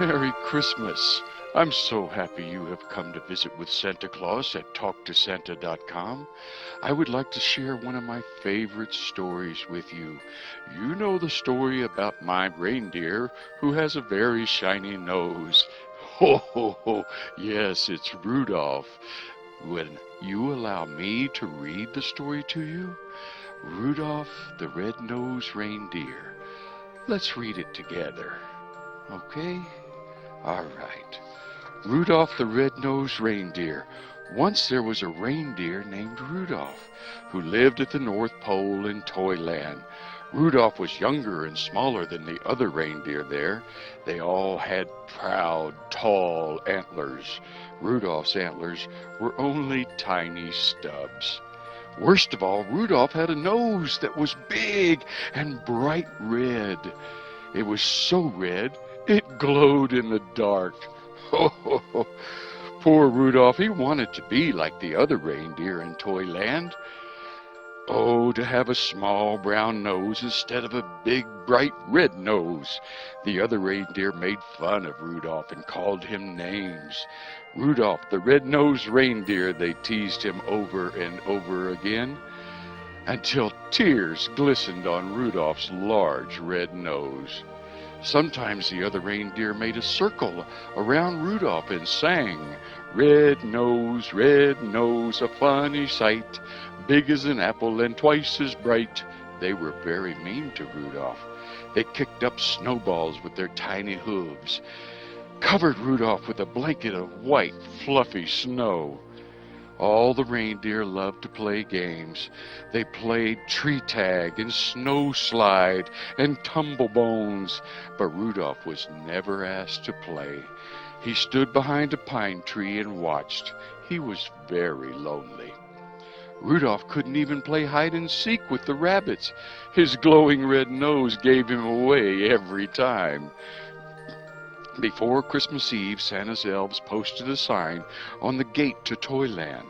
Merry Christmas! I'm so happy you have come to visit with Santa Claus at TalkToSanta.com. I would like to share one of my favorite stories with you. You know the story about my reindeer who has a very shiny nose. Ho, ho, ho! Yes, it's Rudolph. When you allow me to read the story to you, Rudolph the Red-Nosed Reindeer. Let's read it together. Okay? All right. Rudolph the Red-Nosed Reindeer. Once there was a reindeer named Rudolph who lived at the North Pole in Toyland. Rudolph was younger and smaller than the other reindeer there. They all had proud, tall antlers. Rudolph's antlers were only tiny stubs. Worst of all, Rudolph had a nose that was big and bright red. It was so red, it glowed in the dark. Ho, ho, ho. Poor Rudolph, he wanted to be like the other reindeer in Toyland. Oh, to have a small brown nose instead of a big bright red nose. The other reindeer made fun of Rudolph and called him names. Rudolph, the red-nosed reindeer, they teased him over and over again, until tears glistened on Rudolph's large red nose. Sometimes the other reindeer made a circle around Rudolph and sang, red nose, a funny sight, big as an apple and twice as bright. They were very mean to Rudolph. They kicked up snowballs with their tiny hooves, covered Rudolph with a blanket of white, fluffy snow. All the reindeer loved to play games. They played tree tag and snow slide and tumble bones, but Rudolph was never asked to play. He stood behind a pine tree and watched. He was very lonely. Rudolph couldn't even play hide and seek with the rabbits. His glowing red nose gave him away every time. Before Christmas Eve, Santa's elves posted a sign on the gate to Toyland.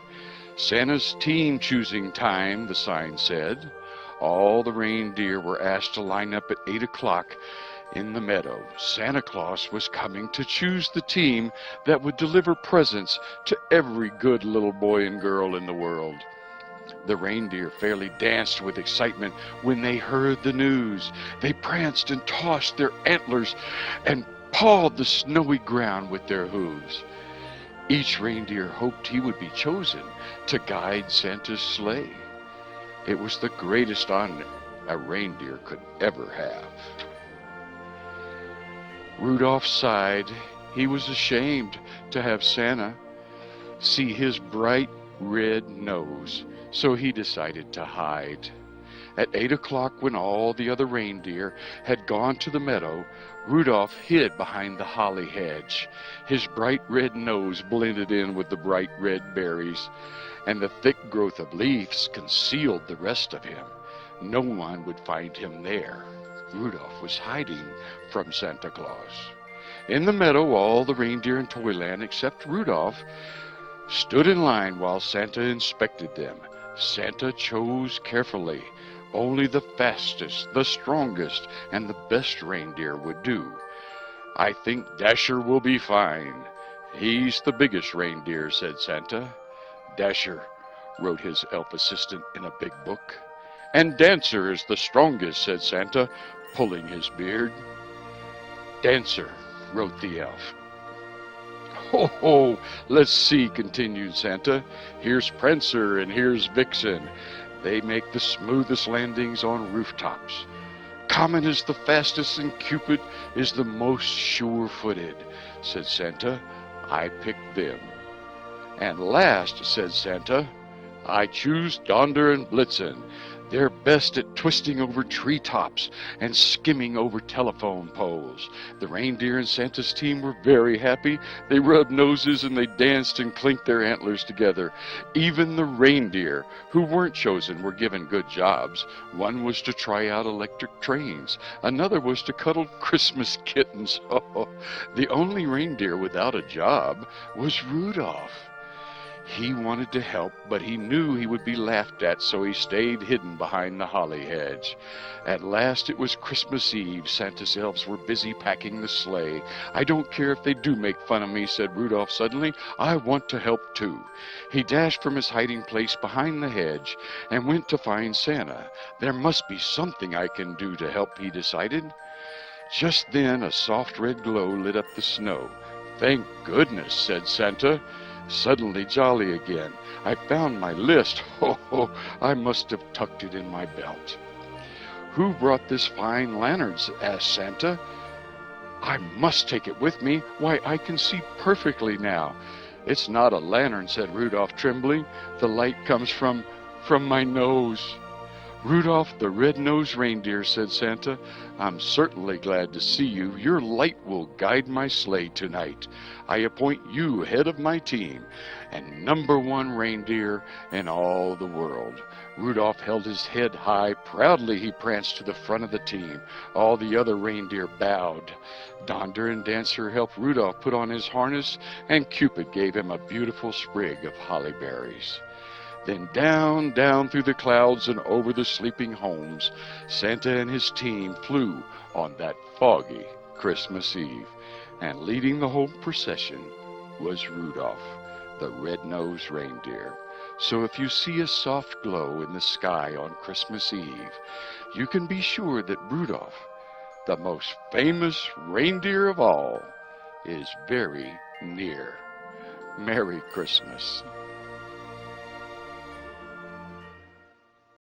Santa's team choosing time, the sign said. All the reindeer were asked to line up at 8 o'clock in the meadow. Santa Claus was coming to choose the team that would deliver presents to every good little boy and girl in the world. The reindeer fairly danced with excitement when they heard the news. They pranced and tossed their antlers and pawed the snowy ground with their hooves. Each reindeer hoped he would be chosen to guide Santa's sleigh. It was the greatest honor a reindeer could ever have. Rudolph sighed. He was ashamed to have Santa see his bright red nose, so he decided to hide. At 8 o'clock, when all the other reindeer had gone to the meadow, Rudolph hid behind the holly hedge. His bright red nose blended in with the bright red berries, and the thick growth of leaves concealed the rest of him. No one would find him there. Rudolph was hiding from Santa Claus. In the meadow, all the reindeer in Toyland, except Rudolph, stood in line while Santa inspected them. Santa chose carefully. Only the fastest, the strongest, and the best reindeer would do. I think Dasher will be fine. He's the biggest reindeer, said Santa. Dasher, wrote his elf assistant in a big book. And Dancer is the strongest, said Santa, pulling his beard. Dancer, wrote the elf. Ho, ho, let's see, continued Santa. Here's Prancer and here's Vixen. They make the smoothest landings on rooftops. Comet is the fastest and Cupid is the most sure-footed, said Santa. I picked them. And last, said Santa, I choose Donder and Blitzen. They're best at twisting over treetops and skimming over telephone poles. The reindeer in Santa's team were very happy. They rubbed noses and they danced and clinked their antlers together. Even the reindeer who weren't chosen were given good jobs. One was to try out electric trains. Another was to cuddle Christmas kittens. Oh, the only reindeer without a job was Rudolph. He wanted to help, but he knew he would be laughed at, so he stayed hidden behind the holly hedge. At last it was Christmas Eve. Santa's elves were busy packing the sleigh. "I don't care if they do make fun of me," said Rudolph suddenly. "I want to help too." He dashed from his hiding place behind the hedge and went to find Santa. "There must be something I can do to help," he decided. Just then a soft red glow lit up the snow. "Thank goodness," said Santa, suddenly jolly again. "I found my list. Ho, ho, I must have tucked it in my belt." "Who brought this fine lantern?" asked Santa. "I must take it with me. Why, I can see perfectly now." "It's not a lantern," said Rudolph, trembling. "The light comes from my nose." "Rudolph the red-nosed reindeer," said Santa, "I'm certainly glad to see you. Your light will guide my sleigh tonight. I appoint you head of my team and #1 reindeer in all the world." Rudolph held his head high. Proudly he pranced to the front of the team. All the other reindeer bowed. Donder and Dancer helped Rudolph put on his harness, and Cupid gave him a beautiful sprig of holly berries. Then down, down through the clouds and over the sleeping homes, Santa and his team flew on that foggy Christmas Eve. And leading the whole procession was Rudolph, the red-nosed reindeer. So if you see a soft glow in the sky on Christmas Eve, you can be sure that Rudolph, the most famous reindeer of all, is very near. Merry Christmas.